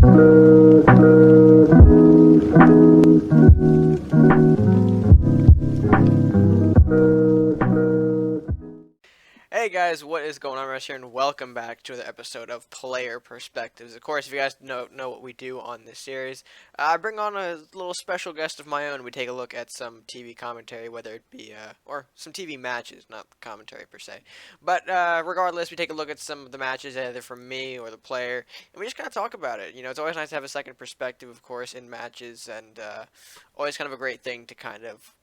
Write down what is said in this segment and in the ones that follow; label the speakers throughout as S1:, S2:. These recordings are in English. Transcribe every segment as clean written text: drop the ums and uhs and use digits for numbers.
S1: Hey guys, what is going on, Rush here, and welcome back to another episode of Player Perspectives. Of course, if you guys know what we do on this series, I bring on a little special guest of my own. We take a look at some TV commentary, whether it be, or some TV matches, not commentary per se. But regardless, we take a look at some of the matches, either from me or the player, and we just kind of talk about it. You know, it's always nice to have a second perspective, of course, in matches, and always kind of a great thing to kind of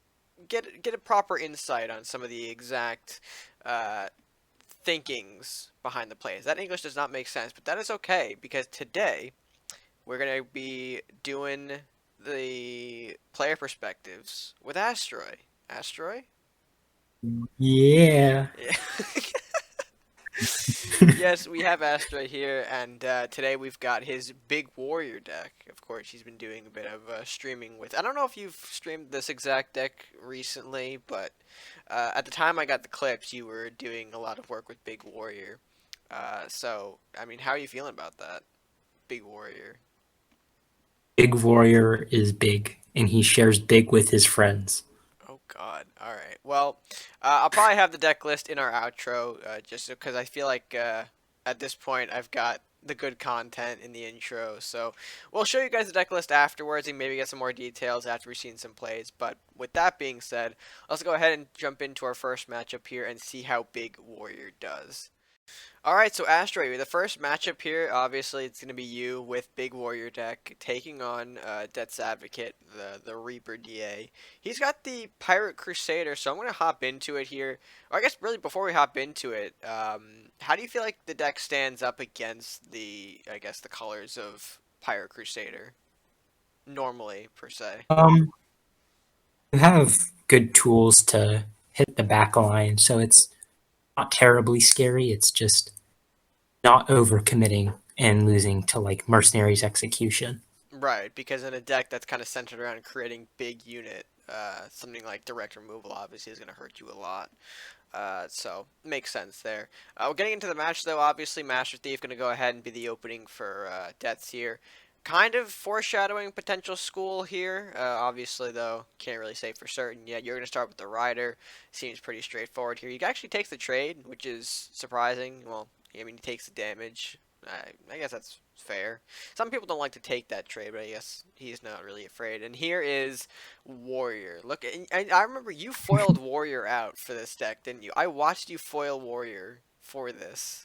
S1: get a proper insight on some of the exact thinkings behind the plays. That English does not make sense, but that is okay, because today we're going to be doing the player perspectives with Asteroiy. Asteroiy?
S2: Yeah.
S1: Yeah. Yes, we have Asteroiy here, and today we've got his big warrior deck. Of course, he's been doing a bit of streaming with. I don't know if you've streamed this exact deck recently, but at the time I got the clips, you were doing a lot of work with big warrior. So, I mean, how are you feeling about that, big warrior?
S2: Big Warrior is big, and he shares big with his friends.
S1: Oh God! All right. Well, I'll probably have the deck list in our outro, just because I feel like at this point I've got the good content in the intro. So we'll show you guys the deck list afterwards, and maybe get some more details after we've seen some plays. But with that being said, let's go ahead and jump into our first matchup here and see how Big Warrior does. Alright, so Asteroiy, the first matchup here, obviously it's going to be you with Big Warrior deck taking on Death's Advocate, the Reaper DA. He's got the Pirate Crusader, so I'm going to hop into it here. Or I guess really before we hop into it, how do you feel like the deck stands up against I guess, the colors of Pirate Crusader? Normally, per se.
S2: You have good tools to hit the back line, so it's not terribly scary. It's just not overcommitting and losing to like Mercenary's Execution.
S1: Right, because in a deck that's kind of centered around creating big unit, something like direct removal obviously is going to hurt you a lot. So, makes sense there. We're getting into the match, though. Obviously, Master Thief going to go ahead and be the opening for Deaths here. Kind of foreshadowing potential school here. Obviously, though, can't really say for certain yet. You're going to start with the Rider. Seems pretty straightforward here. He actually takes the trade, which is surprising. Well, I mean, he takes the damage. I guess that's fair. Some people don't like to take that trade, but I guess he's not really afraid. And here is Warrior. Look, I remember you foiled Warrior out for this deck, didn't you? I watched you foil Warrior for this.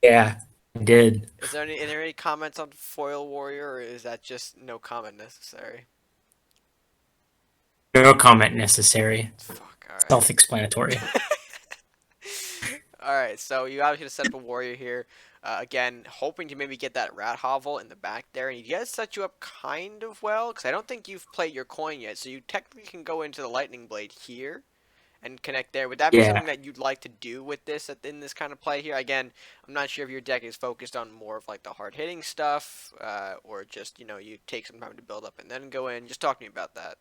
S2: Yeah, I did.
S1: Are there any comments on foil Warrior, or is that just no comment necessary?
S2: No comment necessary.
S1: Fuck. All right.
S2: Self-explanatory.
S1: Alright, so you obviously set up a warrior here. Again, hoping to maybe get that rat hovel in the back there. And he does set you up kind of well, because I don't think you've played your coin yet. So you technically can go into the lightning blade here and connect there. Would that be
S2: Yeah.
S1: something that you'd like to do with this in this kind of play here? Again, I'm not sure if your deck is focused on more of like the hard hitting stuff, or just, you know, you take some time to build up and then go in. Just talk to me about that.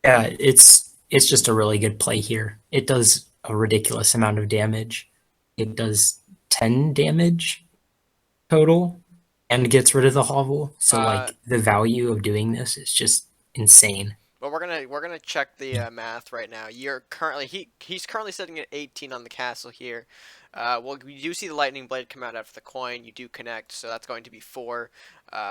S2: Yeah, it's just a really good play here. It does a ridiculous amount of damage. It does 10 damage total and gets rid of the hovel. So
S1: Uh,
S2: like the value of doing this is just insane.
S1: Well, we're gonna check the math right now. You're currently he's currently sitting at 18 on the castle here. Well, you do see the lightning blade come out after the coin. You do connect, so that's going to be 4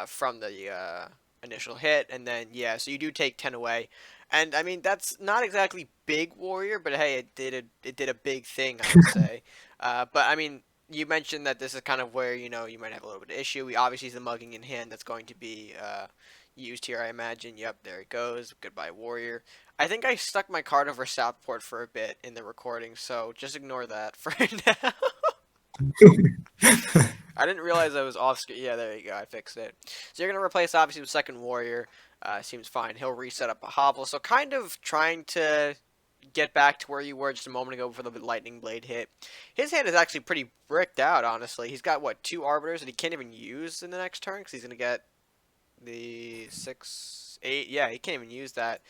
S1: from the initial hit, and then yeah, so you do take 10 away. And I mean that's not exactly big warrior, but hey, it did a big thing, I would say. But I mean, you mentioned that this is kind of where you know you might have a little bit of issue. We obviously the mugging in hand that's going to be used here, I imagine. Yep, there it goes. Goodbye, warrior. I think I stuck my card over Southport for a bit in the recording, so just ignore that for now. I didn't realize I was off screen. Yeah, there you go. I fixed it. So you're going to replace, obviously, with second warrior. Seems fine. He'll reset up a hovel. So kind of trying to get back to where you were just a moment ago before the lightning blade hit. His hand is actually pretty bricked out, honestly. He's got, what, 2 arbiters that he can't even use in the next turn because he's going to get the 6, 8. Yeah, he can't even use that.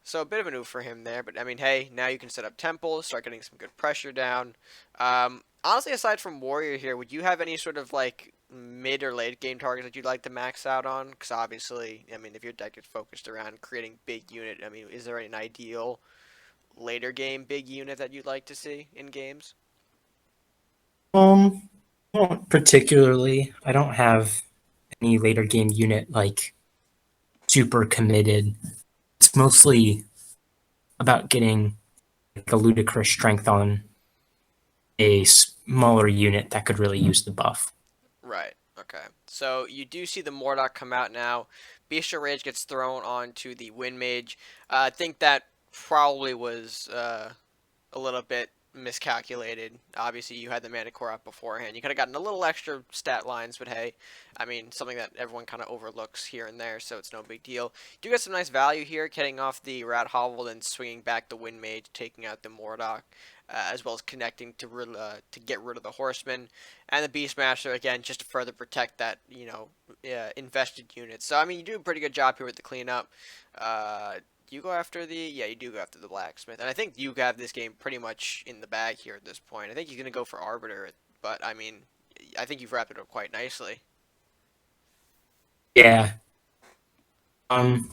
S1: So a bit of a move for him there, but I mean, hey, now you can set up temples, start getting some good pressure down. Honestly, aside from warrior here, would you have any sort of like mid or late game targets that you'd like to max out on? Because obviously, I mean, if your deck is focused around creating big unit, I mean, is there an ideal later game big unit that you'd like to see in games?
S2: Um, not particularly. I don't have any later game unit like super committed. It's mostly about getting like a ludicrous strength on a smaller unit that could really use the buff.
S1: Right. Okay. So you do see the Mordok come out now. Bestial Rage gets thrown onto the Wind Mage. I think that probably was a little bit miscalculated. Obviously, you had the Mana Core up beforehand. You could have gotten a little extra stat lines, but hey, I mean, something that everyone kind of overlooks here and there, so it's no big deal. You do get some nice value here, getting off the Rat Hovel and swinging back the Wind Mage, taking out the Mordok, as well as connecting to get rid of the Horseman and the Beastmaster again, just to further protect that invested unit. So I mean, you do a pretty good job here with the cleanup. You go after the yeah, you do go after the blacksmith, and I think you have this game pretty much in the bag here at this point. I think he's gonna go for arbiter, but I mean, I think you've wrapped it up quite nicely.
S2: Yeah. Um,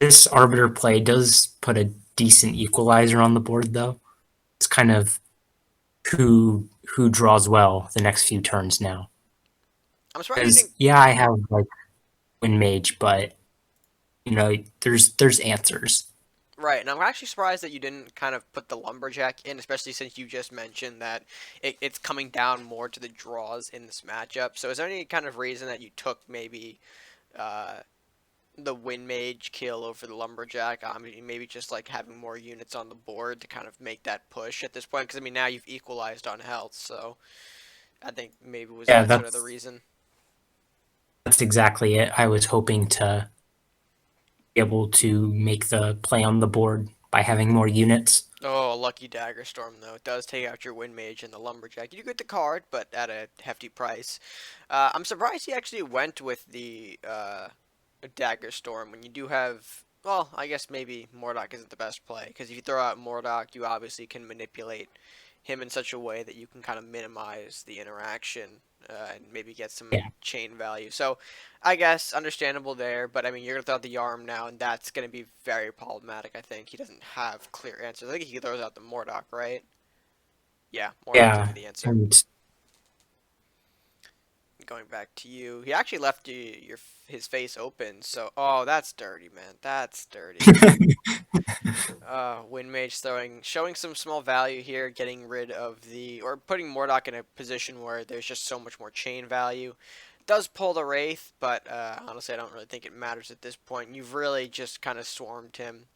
S2: this arbiter play does put a decent equalizer on the board, though. It's kind of who draws well the next few turns now.
S1: I'm surprised you
S2: Because
S1: didn't.
S2: yeah, I have like Wind Mage, but there's answers.
S1: Right, and I'm actually surprised that you didn't kind of put the lumberjack in, especially since you just mentioned that it's coming down more to the draws in this matchup. So is there any kind of reason that you took maybe uh, the Wind Mage kill over the lumberjack? I mean, maybe just like having more units on the board to kind of make that push at this point, because I mean now you've equalized on health, so I think maybe was
S2: Yeah,
S1: that sort of the
S2: that's
S1: reason.
S2: that's exactly it. I was hoping to be able to make the play on the board by having more units.
S1: Oh, a lucky dagger storm though. It does take out your wind mage and the lumberjack. You do get the card, but at a hefty price. I'm surprised he actually went with the dagger storm when you do have. Well, I guess maybe Mordok isn't the best play because if you throw out Mordok, you obviously can manipulate him in such a way that you can kind of minimize the interaction and maybe get some
S2: Yeah,
S1: chain value. So I guess understandable there, but I mean you're gonna throw out the Yarm now, and that's gonna be very problematic. I think he doesn't have clear answers. I think he throws out the Mordok, right? Yeah, Mordok's gonna
S2: yeah,
S1: be the answer.
S2: and
S1: Going back to you, he actually left his face open. So oh, that's dirty, man. That's dirty. Wind Mage showing some small value here, getting rid of or putting Mordok in a position where there's just so much more chain value. Does pull the Wraith, but honestly, I don't really think it matters at this point. You've really just kind of swarmed him.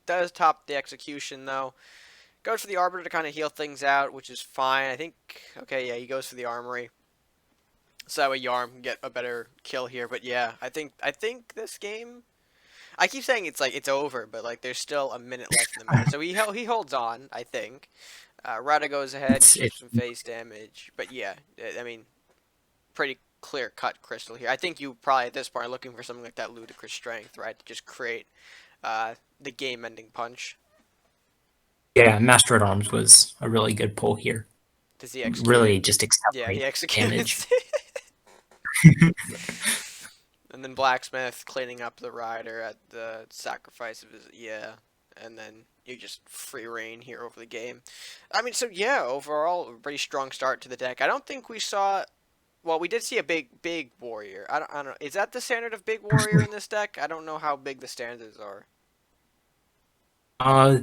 S1: Does top the execution though. Goes for the Arbiter to kind of heal things out, which is fine. I think, okay, yeah, he goes for the Armory. So that way Yarm can get a better kill here. But yeah, I think this game I keep saying it's like it's over, but like there's still a minute left in the match. So he holds on, I think. Rada goes ahead,
S2: it's
S1: shoots
S2: it.
S1: some face damage, but yeah, I mean, pretty clear cut crystal here. I think you probably at this point are looking for something like that ludicrous strength, right, to just create the game-ending punch.
S2: Yeah, Master at Arms was a really good pull here.
S1: Does he execute it?
S2: Really, just
S1: Yeah, he
S2: accelerate damage.
S1: executes. And then Blacksmith cleaning up the rider at the sacrifice of his and then you just free reign here over the game. I mean, so yeah, overall, a pretty strong start to the deck. I don't think we saw. Well, we did see a big warrior. I don't know. Is that the standard of big warrior in this deck? I don't know how big the standards are.
S2: Uh,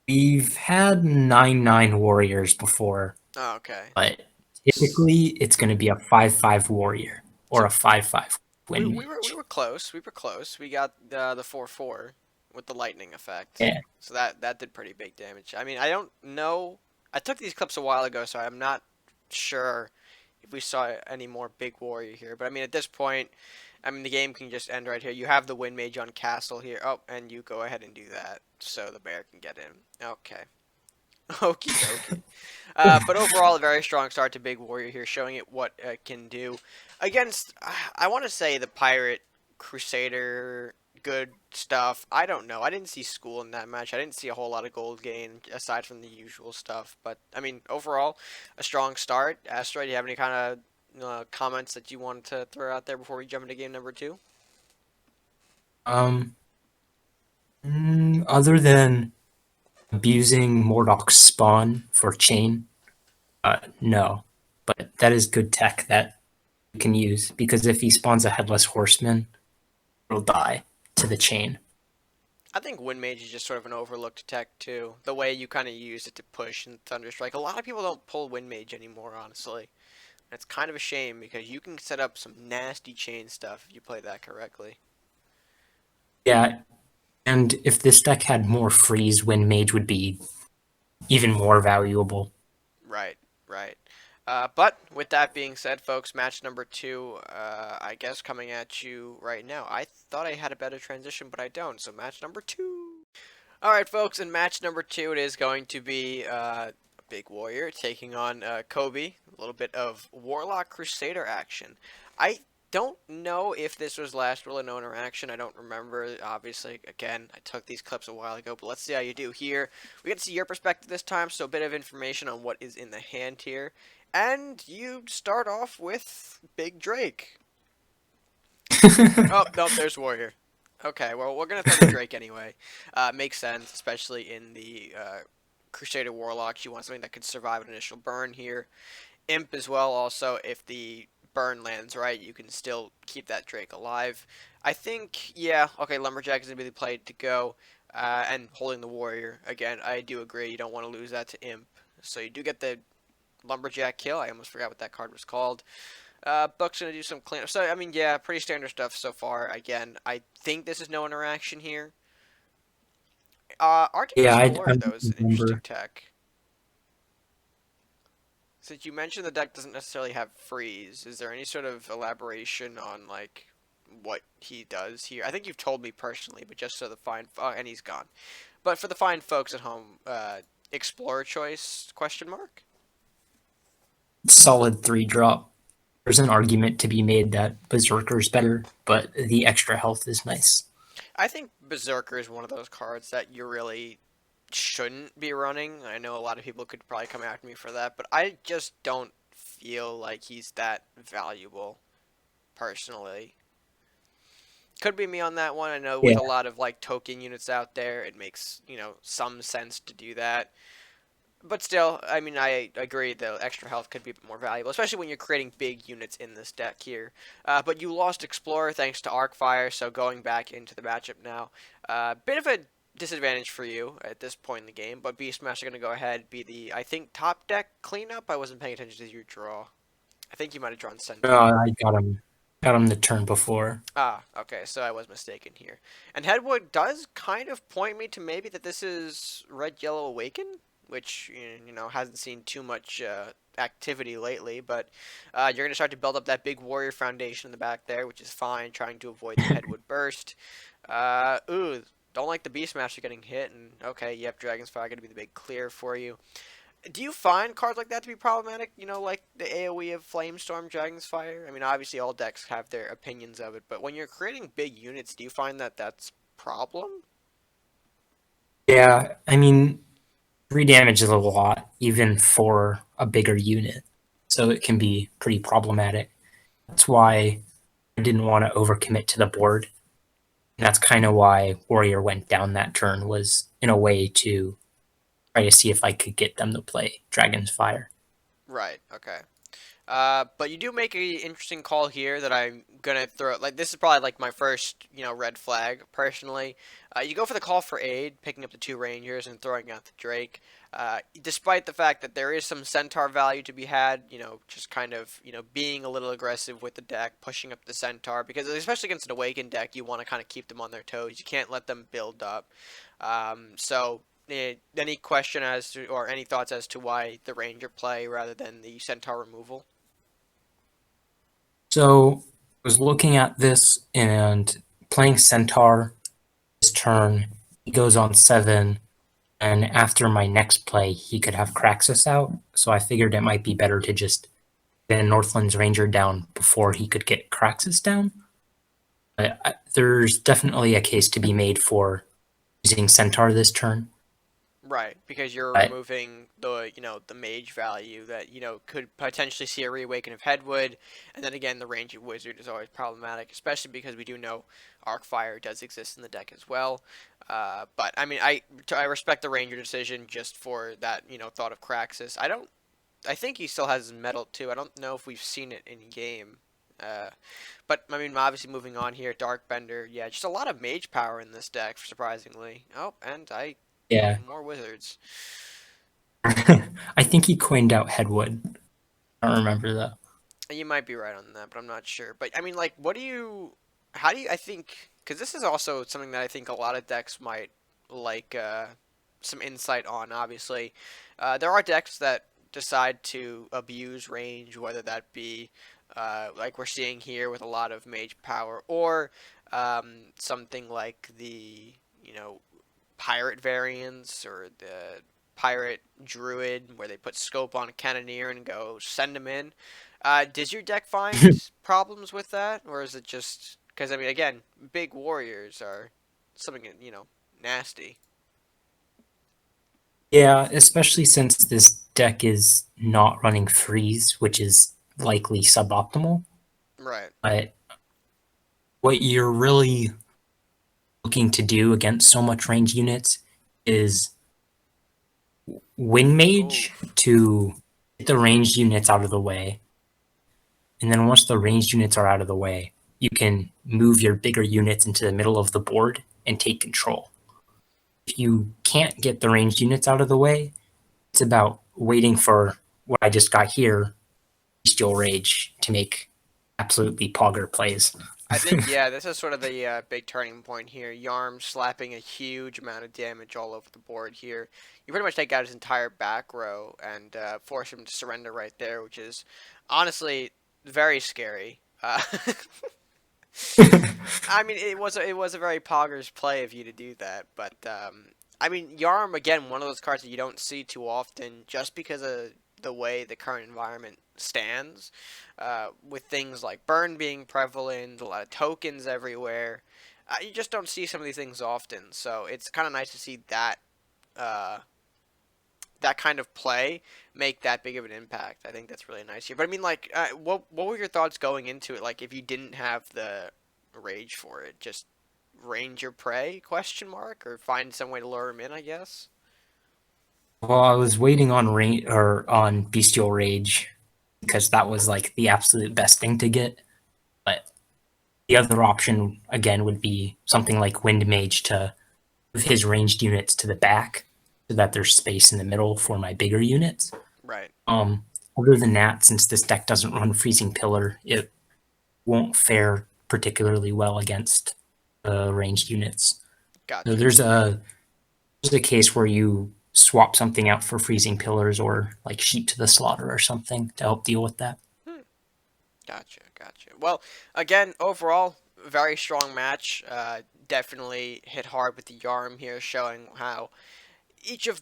S2: we've had 9/9 warriors before,
S1: Oh, okay.
S2: but
S1: S-
S2: typically it's going to be a 5/5 warrior or
S1: So
S2: a 5/5
S1: we
S2: wind
S1: we were we
S2: mage.
S1: were close. We were close. We got the 4/4 with the lightning effect.
S2: Yeah,
S1: So that did pretty big damage. I mean, I don't know. I took these clips a while ago, so I'm not sure if we saw any more big warrior here. But I mean, at this point, I mean the game can just end right here. You have the wind mage on castle here. Oh, and you go ahead and do that so the bear can get in. Okay. Okie dokie. But overall, a very strong start to Big Warrior here, showing it what it can do against. I want to say the Pirate Crusader, good stuff. I don't know. I didn't see school in that match. I didn't see a whole lot of gold gain aside from the usual stuff. But I mean, overall, a strong start. Asteroid, do you have any kind of comments that you wanted to throw out there before we jump into game number two?
S2: Um, Other than abusing Mordok's spawn for chain, no. But that is good tech that you can use because if he spawns a headless horseman, it'll die to the chain.
S1: I think Wind Mage is just sort of an overlooked tech too. The way you kind of use it to push and Thunderstrike. A lot of people don't pull Wind Mage anymore, honestly. And it's kind of a shame because you can set up some nasty chain stuff if you play that correctly.
S2: Yeah, and if this deck had more freeze, Wind Mage would be even more valuable.
S1: Right, right. But with that being said, folks, match number two, I guess coming at you right now. I thought I had a better transition, but I don't. So match number two. All right, folks. In match number two, it is going to be Big Warrior taking on Kobe. A little bit of Warlock Crusader action. I don't know if this was last rule of no interaction. I don't remember. Obviously, again, I took these clips a while ago, but let's see how you do here. We get to see your perspective this time, so a bit of information on what is in the hand here. And you start off with Big Drake. Oh, nope, there's Warrior. Okay, well, we're going to throw the Drake anyway. Makes sense, especially in the Crusader Warlock. You want something that could survive an initial burn here. Imp as well, also, if the burn lands right, you can still keep that Drake alive. I think, yeah, okay, Lumberjack is going to be the play to go. And holding the Warrior, again, I do agree. You don't want to lose that to Imp. So you do get the Lumberjack kill. I almost forgot what that card was called. Buck's going to do some cleanup. So, I mean, yeah, pretty standard stuff so far. Again, I think this is no interaction here. Arctic
S2: Yeah, I
S1: Explorer, though, is an interesting
S2: remember.
S1: tech. Since you mentioned the deck doesn't necessarily have freeze, is there any sort of elaboration on, like, what he does here? I think you've told me personally, but just so the fine... and he's gone. But for the fine folks at home, Explorer choice, question mark?
S2: Solid 3 drop. There's an argument to be made that Berserker's better, but the extra health is nice.
S1: I think Berserker is one of those cards that you really shouldn't be running. I know a lot of people could probably come after me for that, but I just don't feel like he's that valuable personally. Could be me on that one. I know with
S2: Yeah,
S1: a lot of like token units out there, it makes, some sense to do that. But still, I mean, I agree the extra health could be a bit more valuable, especially when you're creating big units in this deck here. But you lost Explorer thanks to Arcfire, so going back into the matchup now. Bit of a disadvantage for you at this point in the game, but Beastmaster going to go ahead be the, I think, top deck cleanup. I wasn't paying attention to your draw. I think you might have drawn Centaur.
S2: I got him the turn before.
S1: Ah, okay, so I was mistaken here. And Headwood does kind of point me to maybe that this is Red Yellow Awaken, which, hasn't seen too much activity lately, but you're going to start to build up that big warrior foundation in the back there, which is fine, trying to avoid the Headwood Burst. Ooh, don't like the Beastmaster getting hit, and okay, yep, Dragon's Fire going to be the big clear for you. Do you find cards like that to be problematic? Like the AoE of Flamestorm, Dragon's Fire? I mean, obviously all decks have their opinions of it, but when you're creating big units, do you find that that's a problem?
S2: Yeah, I mean, 3 damage is a lot, even for a bigger unit. So it can be pretty problematic. That's why I didn't want to overcommit to the board. And that's kind of why Warrior went down that turn, was in a way to try to see if I could get them to play Dragon's Fire.
S1: Right, okay. But you do make a interesting call here that I'm gonna throw. Like this is probably like my first, red flag personally. You go for the call for aid, picking up the 2 Rangers and throwing out the Drake. Despite the fact that there is some Centaur value to be had, just kind of, being a little aggressive with the deck, pushing up the Centaur, because especially against an Awakened deck, you want to kind of keep them on their toes. You can't let them build up. Any question as to, or any thoughts as to why the Ranger play rather than the Centaur removal?
S2: So I was looking at this and playing Centaur this turn. He goes on 7, and after my next play, he could have Kraxus out. So I figured it might be better to just get Northland's Ranger down before he could get Kraxus down. There's definitely a case to be made for using Centaur this turn.
S1: Right, because you're
S2: But
S1: removing the, the mage value that, could potentially see a reawaken of Headwood, and then again, the range of Wizard is always problematic, especially because we do know Arcfire does exist in the deck as well. But I mean, I respect the Ranger decision just for that, thought of Kraxus. I think he still has his metal too. I don't know if we've seen it in game. Uh, but I mean, obviously moving on here, Darkbender, yeah, just a lot of mage power in this deck, surprisingly. Oh, and
S2: yeah,
S1: more wizards.
S2: I think he coined out Headwood. I don't remember though.
S1: You might be right on that, but I'm not sure. But I mean, like, how do you, I think, because this is also something that I think a lot of decks might like some insight on, obviously. There are decks that decide to abuse range, whether that be like we're seeing here with a lot of mage power, or something like the, you know, pirate variants or the pirate druid where they put scope on a cannoneer and go send them in. Does your deck find problems with that, or is it just because I mean again, big warriors are something nasty.
S2: Yeah, especially since this deck is not running freeze, which is likely suboptimal.
S1: Right.
S2: But what you're really looking to do against so much range units is win mage
S1: Oof.
S2: to get the ranged units out of the way. And then once the ranged units are out of the way, you can move your bigger units into the middle of the board and take control. If you can't get the ranged units out of the way, it's about waiting for what I just got here, Bestial Rage, to make absolutely pogger plays.
S1: I think yeah, this is sort of the big turning point here. Yarm slapping a huge amount of damage all over the board here. You pretty much take out his entire back row and force him to surrender right there, which is honestly very scary. I mean, it was a very poggers play of you to do that, but I mean, Yarm again, one of those cards that you don't see too often, just because of the way the current environment stands, with things like burn being prevalent, a lot of tokens everywhere. You just don't see some of these things often, so it's kind of nice to see uh, that kind of play make that big of an impact. I think that's really nice here. But I mean, like, what were your thoughts going into it? Like, if you didn't have the rage for it, just range your prey? Question mark, or find some way to lure him in, I guess.
S2: Well, I was waiting on on Bestial Rage because that was like the absolute best thing to get. But the other option again would be something like Wind Mage to move his ranged units to the back so that there's space in the middle for my bigger units.
S1: Right.
S2: Um, Other than that, since this deck doesn't run Freezing Pillar, it won't fare particularly well against ranged units. So
S1: Gotcha.
S2: there's a case where you swap something out for Freezing Pillars or like Sheep to the Slaughter or something to help deal with that.
S1: Hmm. Gotcha. Gotcha. Well, again, overall, very strong match. Definitely hit hard with the Yarm here, showing how each of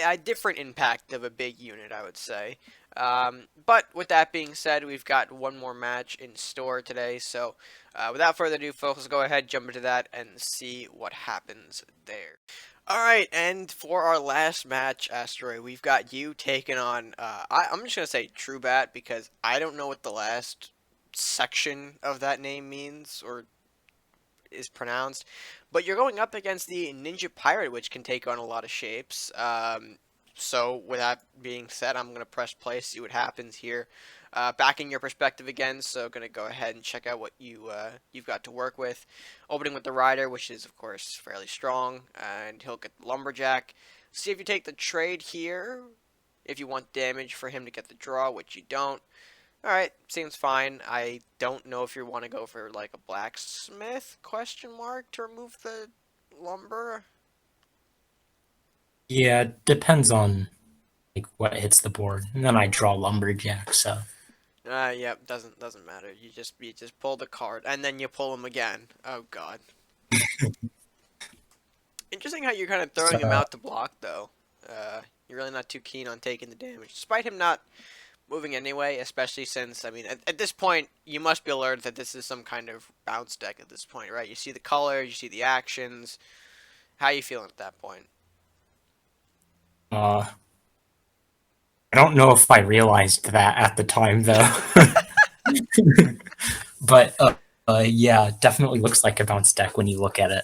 S1: a different impact of a big unit, I would say. But with that being said, we've got one more match in store today. So without further ado, folks, let's go ahead, jump into that, and see what happens there. All right, and for our last match, Asteroiy, we've got you taking on. I'm just gonna say Truebat because I don't know what the last section of that name means or is pronounced. But you're going up against the Ninja Pirate, which can take on a lot of shapes. So with that being said, I'm gonna press play, see what happens here. Backing your perspective again, so gonna go ahead and check out what you've got to work with. Opening with the Rider, which is of course fairly strong, and he'll get the Lumberjack. See if you take the trade here. If you want damage for him to get the draw, which you don't. Alright, seems fine. I don't know if you want to go for like a blacksmith question mark to remove the lumber.
S2: Yeah, it depends on like what hits the board, and then I draw Lumberjack. So
S1: Yep, doesn't matter. You just pull the card and then you pull him again. Oh god. Interesting how you're kind of throwing him
S2: so
S1: out to block though. You're really not too keen on taking the damage, despite him not moving anyway. Especially since I mean, at this point, you must be alerted that this is some kind of bounce deck at this point, right? You see the colors, you see the actions. How you feeling at that point?
S2: Uh, I don't know if I realized that at the time though. But yeah, definitely looks like a bounce deck when you look at it.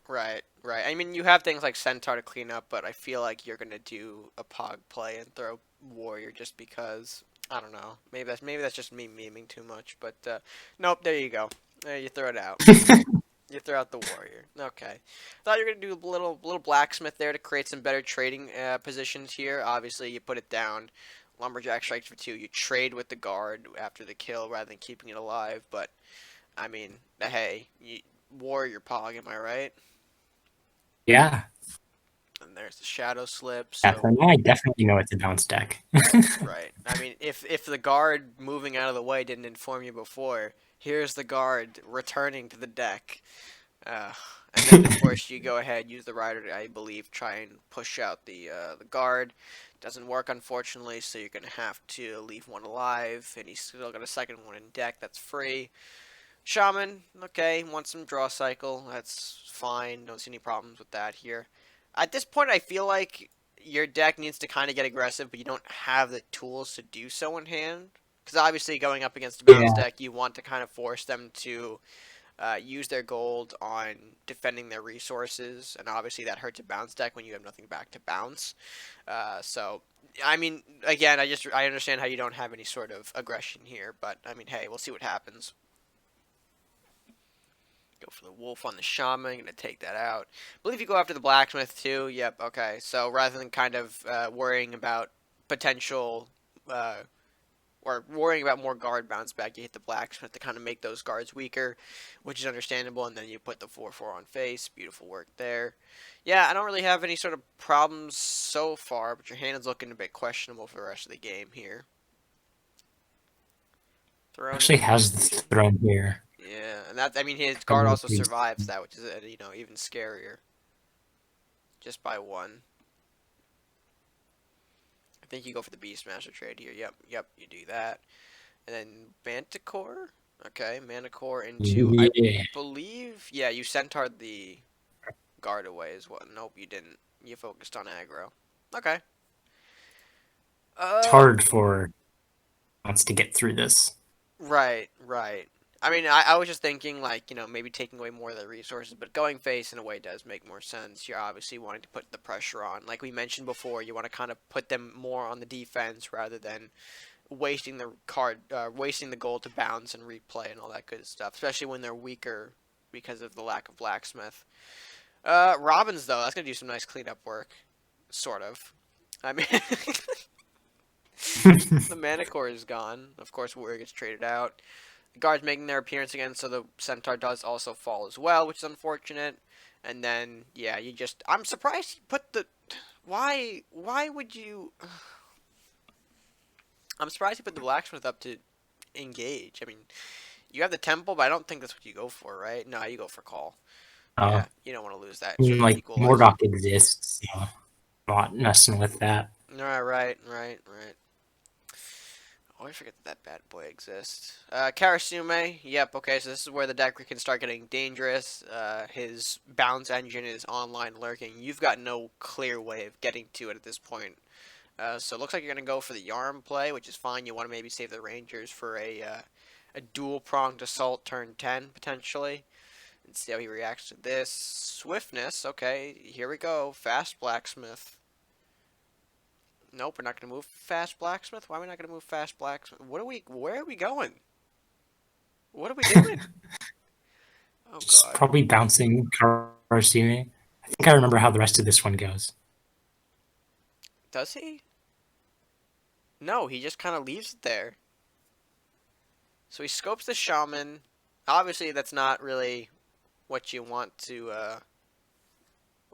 S1: Right, right. I mean, you have things like Centaur to clean up, but I feel like you're gonna do a Pog play and throw Warrior just because. I don't know. Maybe that's just me memeing too much, but nope. There you go. There you throw it out. You throw out the Warrior. Okay. Thought you were gonna do a little blacksmith there to create some better trading positions here. Obviously, you put it down. Lumberjack strikes for two. You trade with the guard after the kill rather than keeping it alive. But I mean, hey, Warrior Pog. Am I right?
S2: Yeah,
S1: And there's the shadow slip.
S2: yeah.
S1: So
S2: For now, I definitely know it's a bounce deck.
S1: right. I mean, if the guard moving out of the way didn't inform you before, here's the guard returning to the deck. Uh, and then of course you go ahead use the rider to, I believe, try and push out the guard. Doesn't work unfortunately, so you're gonna have to leave one alive, and he's still got a second one in deck. That's free. Shaman, okay, wants some draw cycle. That's fine. Don't see any problems with that here. At this point, I feel like your deck needs to kind of get aggressive, but you don't have the tools to do so in hand. Because obviously, going up against a bounce
S2: Yeah,
S1: deck, you want to kind of force them to use their gold on defending their resources, and obviously that hurts a bounce deck when you have nothing back to bounce. So, I mean, again, I understand how you don't have any sort of aggression here, but I mean, hey, we'll see what happens. Go for the wolf on the shaman. Gonna take that out. I believe you go after the blacksmith too. Yep. Okay. So rather than kind of worrying about potential uh, or worrying about more guard bounce back, you hit the blacksmith to kind of make those guards weaker, which is understandable. And then you put the 4/4 on face. Beautiful work there. Yeah, I don't really have any sort of problems so far, but your hand is looking a bit questionable for the rest of the game here. Throne
S2: actually
S1: is
S2: has the
S1: used.
S2: throne here.
S1: Yeah, and that I mean his guard
S2: Probably
S1: also
S2: pretty-
S1: survives that, which is even scarier, just by one. I think you go for the Beastmaster trade here. Yep, yep, you do that. And then Manticore? Okay, Manticore into, I
S2: Yeah,
S1: believe, yeah, you centaured the guard away as well. Nope, you didn't. You focused on aggro. Okay.
S2: it's
S1: Uh,
S2: hard for wants to get through this.
S1: right, right. I mean, I was just thinking, like, maybe taking away more of the resources, but going face in a way does make more sense. You're obviously wanting to put the pressure on. Like we mentioned before, you want to kind of put them more on the defense rather than wasting the gold to bounce and replay and all that good stuff, especially when they're weaker because of the lack of blacksmith. Robins though, that's gonna do some nice cleanup work, sort of. I mean, the Manicore is gone. Of course, Warrior gets traded out. The guards making their appearance again, so the Centaur does also fall as well, which is unfortunate. And then, yeah, I'm surprised he put the. Why would you? I'm surprised he put the blacksmith up to engage. I mean, you have the temple, but I don't think that's what you go for, right? No, you go for call.
S2: Uh,
S1: Yeah, you don't want to lose that
S2: I mean,
S1: sort of
S2: like
S1: equalizer.
S2: Mordok exists, so I'm not messing with that.
S1: Right. Oh, I forget that bad boy exists. Karasume, yep, okay, so this is where the deck can start getting dangerous. His bounce engine is online lurking. You've got no clear way of getting to it at this point. So it looks like you're going to go for the Yarm play, which is fine. You want to maybe save the Rangers for a dual-pronged assault turn 10, potentially. And see how he reacts to this. Swiftness, okay, here we go. Fast Blacksmith. Nope, we're not going to move Fast Blacksmith. Why are we not going to move Fast Blacksmith? Where are we going? What are we doing? Oh,
S2: Just
S1: God.
S2: probably bouncing Karasume. I think I remember how the rest of this one goes.
S1: Does he? No, he just kind of leaves it there. So he scopes the Shaman. Obviously, that's not really what you want to,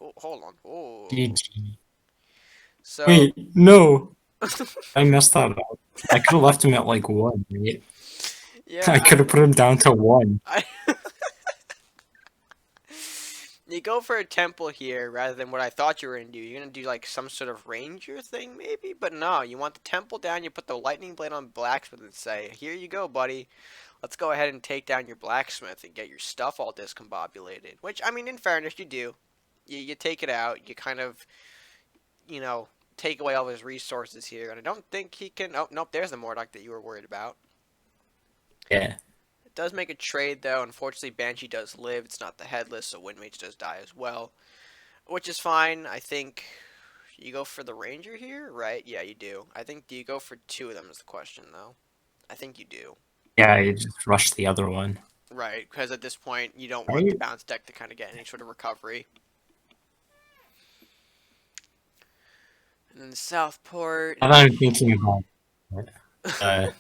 S1: Oh, hold on. Oh.
S2: GG.
S1: So,
S2: Wait, no, I messed that up. I could have left him at like one, right? I
S1: yeah,
S2: could have put him down to one.
S1: I you go for a temple here rather than what I thought you were going to do. You're going to do like some sort of ranger thing maybe, but no, you want the temple down, you put the lightning blade on blacksmith and say, "Here you go, buddy. Let's go ahead and take down your blacksmith and get your stuff all discombobulated." Which I mean, in fairness, you do. You take it out. You kind of take away all his resources here, and I don't think he can. Oh, nope, there's the Mordok that you were worried about.
S2: Yeah.
S1: It does make a trade, though. Unfortunately, Banshee does live. It's not the Headless, so Windmage does die as well, which is fine. I think you go for the Ranger here, right? Yeah, you do. I think, do you go for two of them is the question, though. I think you do.
S2: Yeah, you just rush the other one.
S1: Right, because at this point, you don't want the
S2: Right?
S1: bounce deck to kind of get any sort of recovery. And then Southport.
S2: Now that I'm thinking about it,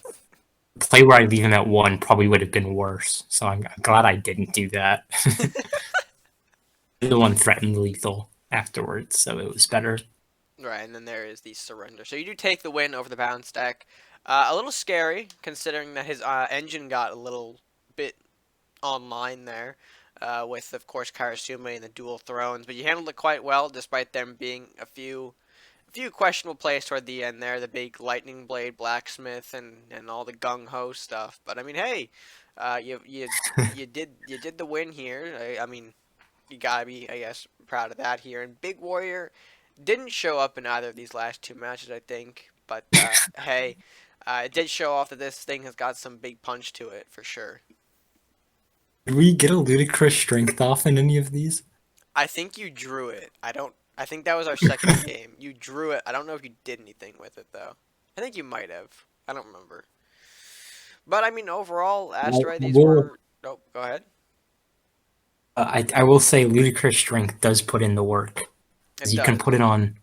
S2: the play where I leave him at 1 probably would have been worse. So I'm glad I didn't do that. The one threatened lethal afterwards, so it was better.
S1: Right, and then there is the Surrender. So you do take the win over the bounce deck. A little scary, considering that his engine got a little bit online there, with, of course, Karasume and the dual thrones. But you handled it quite well, despite them being a few questionable plays toward the end there. The big lightning blade blacksmith and all the gung ho stuff. But I mean, hey, you did the win here. I mean, you gotta be, I guess, proud of that here. And Big Warrior didn't show up in either of these last two matches, I think. But hey, it did show off that this thing has got some big punch to it for sure.
S2: Did we get a ludicrous strength off in any of these?
S1: I think you drew it. I don't. I think that was our second game. You drew it. I don't know if you did anything with it though. I think you might have. I don't remember. But I mean, overall,
S2: I
S1: Asteroid, these
S2: will,
S1: were. Oh, go ahead.
S2: I will say ludicrous strength does put in the work.
S1: It
S2: You can put it
S1: does.
S2: on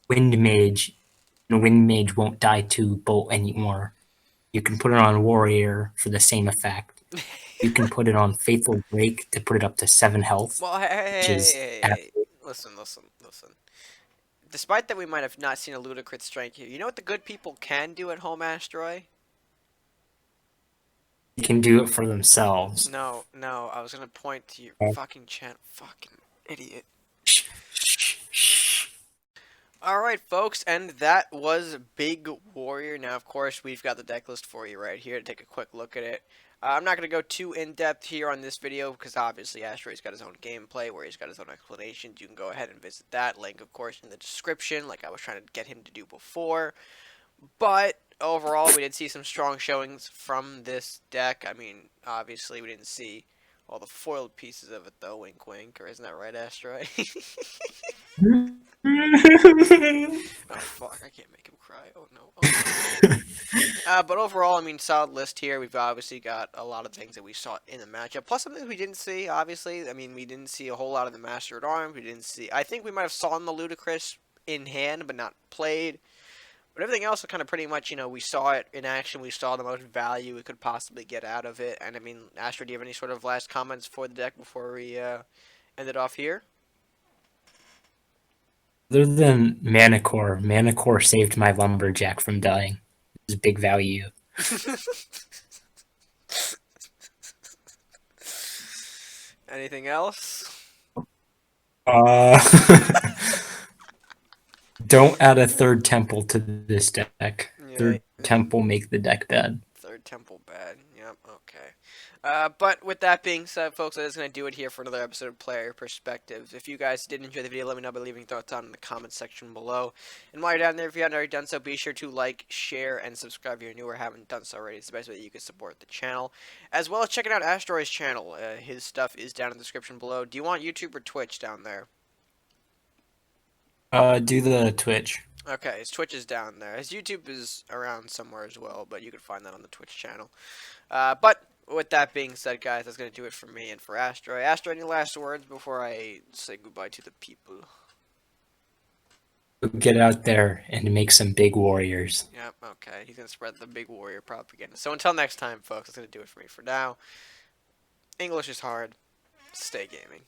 S2: Wind Mage, and Wind Mage won't die to Bolt anymore. You can put it on Warrior for the same effect. You can put it on Faithful Break to put it up to 7 health,
S1: Well, hey, hey, hey,
S2: which
S1: hey,
S2: is
S1: hey, hey. Listen, listen, listen. Despite that, we might have not seen a ludicrous strength here. You know what the good people can do at home, Asteroiy?
S2: you can do it for themselves.
S1: No, no. I was gonna point to your fucking channel. Fucking idiot.
S2: Shh, shh, shh.
S1: Alright, folks, and that was Big Warrior. Now, of course, we've got the deck list for you right here to take a quick look at it. I'm not going to go too in-depth here on this video because obviously Asteroid's got his own gameplay where he's got his own explanations. You can go ahead and visit that. Link, of course, in the description like I was trying to get him to do before. But overall, we did see some strong showings from this deck. I mean, obviously, we didn't see all the foiled pieces of it, though. Wink, wink. Or isn't that right, Asteroid? Oh, fuck. I can't make him cry. Oh, no. Oh, no. But overall, I mean, solid list here. We've obviously got a lot of things that we saw in the matchup. Plus, some things we didn't see, obviously. I mean, we didn't see a whole lot of the Master at Arms. We didn't see... I think we might have saw the Ludicrous in hand, but not played. But everything else was kind of pretty much, we saw it in action. We saw the most value we could possibly get out of it. And, I mean, Astro, do you have any sort of last comments for the deck before we end it off here?
S2: Other than Manicore saved my lumberjack from dying. It was big value.
S1: Anything else?
S2: Uh, don't add a third temple to this deck.
S1: Yeah,
S2: Third temple make the deck bad.
S1: third temple bad. Yep, okay. But with that being said, folks, that is going to do it here for another episode of Player Perspectives. If you guys did enjoy the video, let me know by leaving thoughts down in the comments section below. And while you're down there, if you haven't already done so, be sure to like, share, and subscribe if you're new or haven't done so already. It's the best way that you can support the channel. As well as checking out Asteroi's channel. His stuff is down in the description below. Do you want YouTube or Twitch down there?
S2: Do the Twitch.
S1: Okay, his Twitch is down there. His YouTube is around somewhere as well, but you can find that on the Twitch channel. But with that being said, guys, that's going to do it for me and for Asteroiy. Asteroiy, any last words before I say goodbye to the people?
S2: Get out there and make some big warriors.
S1: Yep, okay. He's going to spread the big warrior propaganda. So until next time, folks, that's going to do it for me for now. English is hard. Stay gaming.